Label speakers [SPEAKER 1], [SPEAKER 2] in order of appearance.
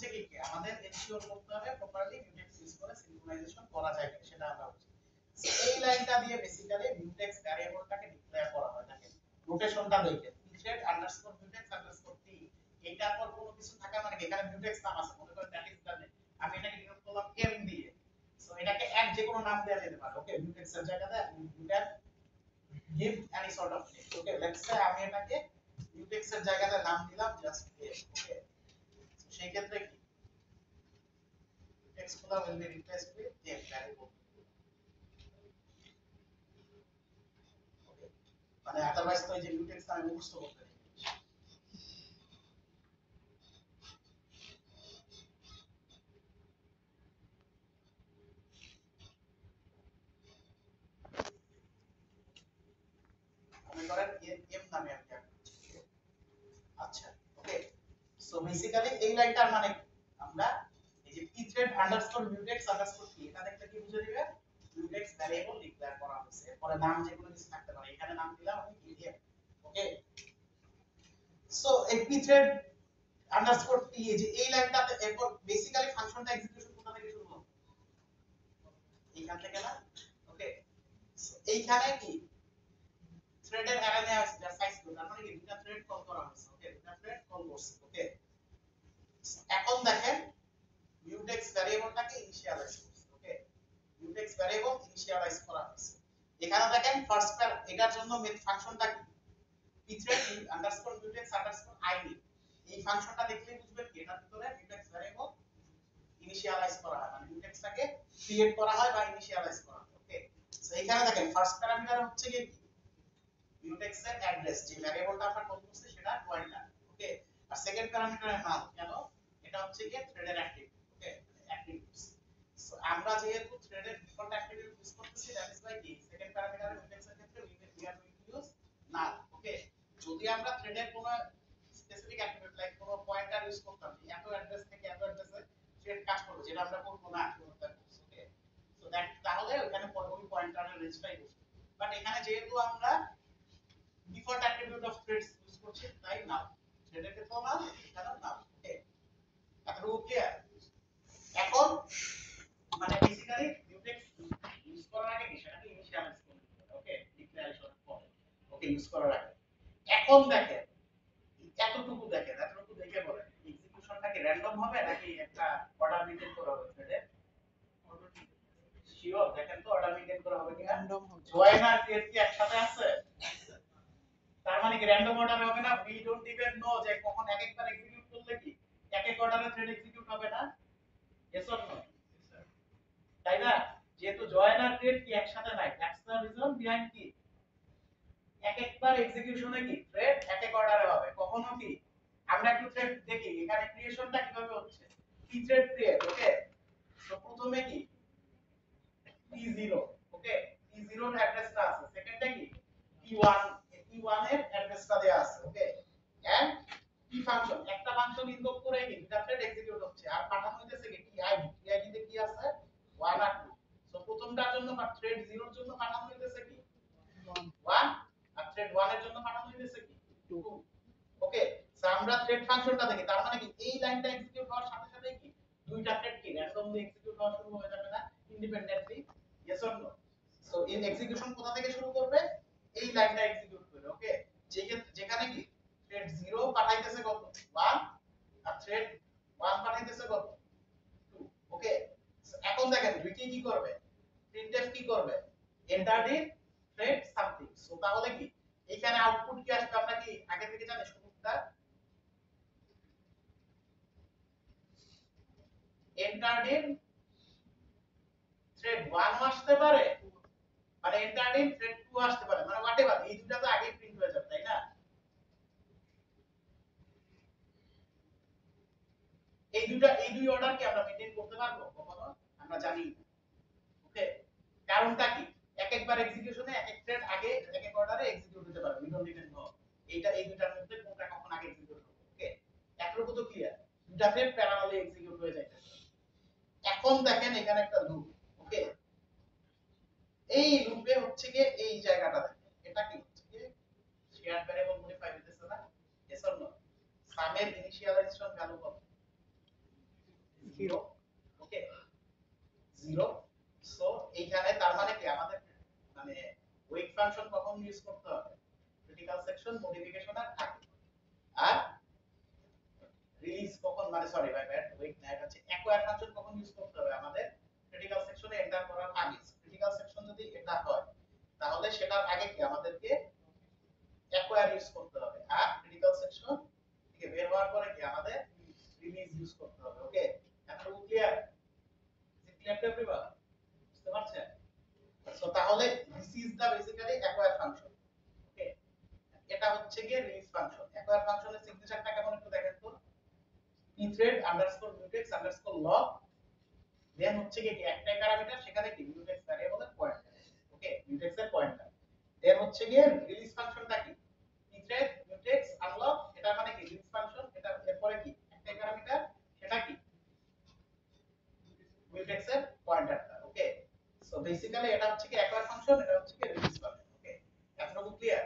[SPEAKER 1] হচ্ছে কি আমাদের এনশিওর করতে হবে প্রপারলি মিউটেক্স ইউজ করে সিনক্রোনাইজেশন করা যায় কিনা সেটা আমরা বুঝি। এই লাইনটা দিয়ে বেসিক্যালি মিউটেক্স ভ্যারিয়েবলটাকে ডিক্লেয়ার করা হয় থাকে নোটেশনটা দেখে pthread_mutex_t এইটার পর কোনো কিছু থাকা মানে এখানে মিউটেক্স নাম আছে মনে করেন দ্যাট ইজ দ্য নেম আমি এটাকে ডিনোট করলাম m দিয়ে সো এটাকে এক যে কোনো নাম দেওয়া যেতে পারে ওকে মিউটেক্স এর জায়গাতে you can give any sort of name okay let's say আমি এটাকে মিউটেক্স এর জায়গাতে নাম দিলাম জাস্ট m ওকে সেই ক্ষেত্রে কি text গুলো will be replaced with m variable মানে আদারওয়াইজ তো এই যে মিউটেক্স আমি মুখস্থ করতে পারি আমি করেন m নামে আমি আচ্ছা ওকে সো বেসিক্যালি এই লাইনটার মানে আমরা এই যে pthread_mutex_t এটা দেখলে কি বুঝে দিবেন mutex ভ্যারিয়েবল ডিক্লেয়ার করা হয়েছে পরে নাম যে কোনো কিছু থাকতে পারে এখানে নাম দিলাম আমি pdf ওকে সো এই pthread_t এই যে এই লাইনটাতে এরপর বেসিক্যালি ফাংশনটা এক্সিকিউশন কোথা থেকে শুরু হবে এইখান থেকে না ওকে এইখানে কি থ্রেডের অ্যারে নেওয়া হয়েছে যার সাইজ কত তার মানে কি দুটো থ্রেড কল করা হয়েছে ওকে দুটো থ্রেড কল করছে ওকে এখন দেখেন mutex ভ্যারিয়েবলটাকে ইনিশিয়ালাইজ করছে ওকে mutex ভ্যারিয়েবল ইনিশিয়ালাইজ করা হয়েছে এখানে দেখেন ফার্স্ট প্যার এটার জন্য মেথড ফাংশনটা কি pthread_mutex_id এই ফাংশনটা দেখলেই বুঝবেন কি এটার ভিতরে mutex ভ্যারিয়েবল ইনিশিয়ালাইজ করা হয় মানে mutex-টাকে ক্রিয়েট করা হয় বা ইনিশিয়ালাইজ করা হয় ওকে সো এখানে দেখেন ফার্স্ট প্যারামিটার হচ্ছে কি mutex এর অ্যাড্রেস যে ভ্যারিয়েবলটা আমরা কল করছি সেটা পয়েন্টার ওকে আর সেকেন্ড প্যারামিটারের নাম কেন এটা হচ্ছে কি থ্রেডের অ্যাক্টিভিটি ওকে অ্যাক্টিভিটিস সো আমরা যেহেতু থ্রেডের ডিফল্ট অ্যাক্টিভিটি ইউজ করতেছি দ্যাট ইজ বাই কি সেকেন্ড প্যারামিটারের mutex এর ক্ষেত্রে we are going to use null ওকে যদি আমরা থ্রেডের কোন স্পেসিফিক অ্যাট্রিবিউট লাইক কোন পয়েন্টার ইউজ করতাম এত অ্যাড্রেস থেকে এত অ্যাড্রেসে থ্রেড কাজ করবে যেটা আমরা করব না ওকে সো দ্যাট তাহলে ওখানে ওই পয়েন্টারের রেঞ্জটাই বসবে বাট এখানে যেহেতু আমরা default attribute of threads use করছি তাই নাও থ্রেডের ক্ষেত্রে নাও এখানেও নাও ওকে এতটুকু ক্লিয়ার এখন মানে বেসিক্যালি মিউটেক্স ইউজ করার আগে কি সেটাকে ইনিশিয়ালাইজ করতে হবে ওকে ডিক্লারেশন পরে ওকে ইউজ করার আগে এখন দেখেন এতটুকু দেখে বলেন এক্সিকিউশনটা কি র‍্যান্ডম হবে নাকি একটা অর্ডার মেইনটেইন করা হবে থ্রেডে শিওর দেখেন তো অর্ডার মেইনটেইন করা হবে কি র‍্যান্ডম জয়েন আর ক্রিয়েট কি একসাথে আছে তার মানে কি র‍্যান্ডম অর্ডারে হবে না উই ডোন্ট ইভেন নো যে কখন এক একবার এক্সিকিউট করলে কি এক এক অর্ডারে থ্রেড এক্সিকিউট হবে না यस অর নো তাই না যেহেতু জয়েন আর ক্রিয়েট কি একসাথে নাই দ্যাটস দ্য রিজন বিহাইন্ড কি এক একবার এক্সিকিউশনে কি থ্রেড এক এক অর্ডারে হবে কখনো কি আমরা একটু থ্রেড দেখি এখানে ক্রিয়েশনটা কিভাবে হচ্ছে pthread create ওকে তো প্রথমে কি p0 ওকে p0 এর অ্যাড্রেসটা আছে সেকেন্ডে কি p1 এর অ্যাড্রেসটা দেয়া আছে ওকে এন্ড p ফাংশন একটা ফাংশন ইনভোক করে কি দুটা থ্রেড এক্সিকিউট হচ্ছে আর পাঠানো হইতেছে কি tid তে কি আছে 1 আর 2 সো প্রথমটার জন্য বা থ্রেড 0 এর জন্য পাঠানো হইতেছে কি 1 আর থ্রেড 1 এর জন্য পাঠানো হইতেছে কি 2 ওকে সো আমরা থ্রেড ফাংশনটা দেখি তার মানে কি এই লাইনটা এক্সিকিউট হওয়ার সাথে সাথে কি দুইটা থ্রেড কি র্যান্ডমলি এক্সিকিউট হওয়া শুরু হয়ে যাবে না independently yes or no so এই এক্সিকিউশন কোথা থেকে শুরু করবে এই লাইনটা এক্সিকিউট করবে ওকে যেখানে কি থ্রেড 0 পাঠাইতেছে কত 1 আর থ্রেড 1 পাঠাইতেছে কত 2 ওকে এখন দেখেন দুইটি কি করবে printf কি করবে enter the thread something so তাহলে কি এখানে আউটপুট কি আসবে আমরা কি আগে থেকে জানি শুরুটা এন্টার দি থ্রেড 1 আসতে পারে মানে এন্টার দি থ্রেড 2 আসতে পারে মানে হোয়াটএভার এই দুটো তো আগে প্রিন্ট হয়ে যাবে তাই না এই দুই অর্ডার কি আমরা মেইনটেইন করতে পারবো কখনো আমরা জানি ওকে কারণটা কি এক একবার এক্সিকিউশনে এক এক থ্রেড আগে এক এক অর্ডারে এক্সিকিউট হতে পারে উই ডোন্ট ইভেন নো এইটা এই দুটার মধ্যে কোনটা কখন আগে এক্সিকিউট হবে ওকে এতটুকু তো ক্লিয়ার দুটা থ্রেড প্যারালালি এক্সিকিউট হয়ে যাইতেছে এখন দেখেন এখানে একটা লুপ ওকে এই লুপে হচ্ছে কি এই জায়গাটা দেখেন এটা কি হচ্ছে কি শেয়ার ভ্যারিয়েবল মডিফাই হইতেছে না यस অর নো সামের ইনিশিয়ালাইজেশন ভ্যালু কত 0 ওকে 0 সো এইখানে তার মানে কি আমাদের মানে ওয়েট ফাংশন কখন ইউজ করতে হবে ক্রিটিক্যাল সেকশন মডিফিকেশনের আগে আর রিলিজ কখন মানে সরি বাই ব্যাড ওয়েট না এটা হচ্ছে অ্যাকোয়ার ফাংশন কখন ইউজ করতে হবে আমাদের ক্রিটিক্যাল সেকশনে এন্টার করার আগে ক্রিটিক্যাল সেকশন যদি এটা হয় তাহলে সেটার আগে কি আমাদেরকে অ্যাকোয়ার ইউজ করতে হবে আর ক্রিটিক্যাল সেকশন থেকে বের হওয়ার পরে কি আমাদের রিলিজ ইউজ করতে হবে ওকে এখন ক্লিয়ার ক্লিয়ার টু এভরিওয়ান বুঝতে পারছেন সো তাহলে this is the basically acquire function okay এটা হচ্ছে গিয়ে রিলিজ ফাংশন অ্যাকোয়ার ফাংশনের সিগনেচারটা কেমন একটু দেখেন তো pthread underscore mutex underscore log দেন হচ্ছে কি একটাই প্যারামিটার সেখানে কি mutex ভ্যারিয়েবলের পয়েন্টার ওকে mutex এর পয়েন্টার দেন হচ্ছে গিয়ে রিলিজ ফাংশনটা কি pthread mutex unlock এটা মানে কি রিলিজ ফাংশন এটা এরপরে কি একটাই প্যারামিটার সেটা কি mutex এর পয়েন্টারটা ওকে সো বেসিক্যালি এটা হচ্ছে কি অ্যাকোয়ার ফাংশন এটা হচ্ছে কি রিলিজ ফাংশন ওকে এতটুকু ক্লিয়ার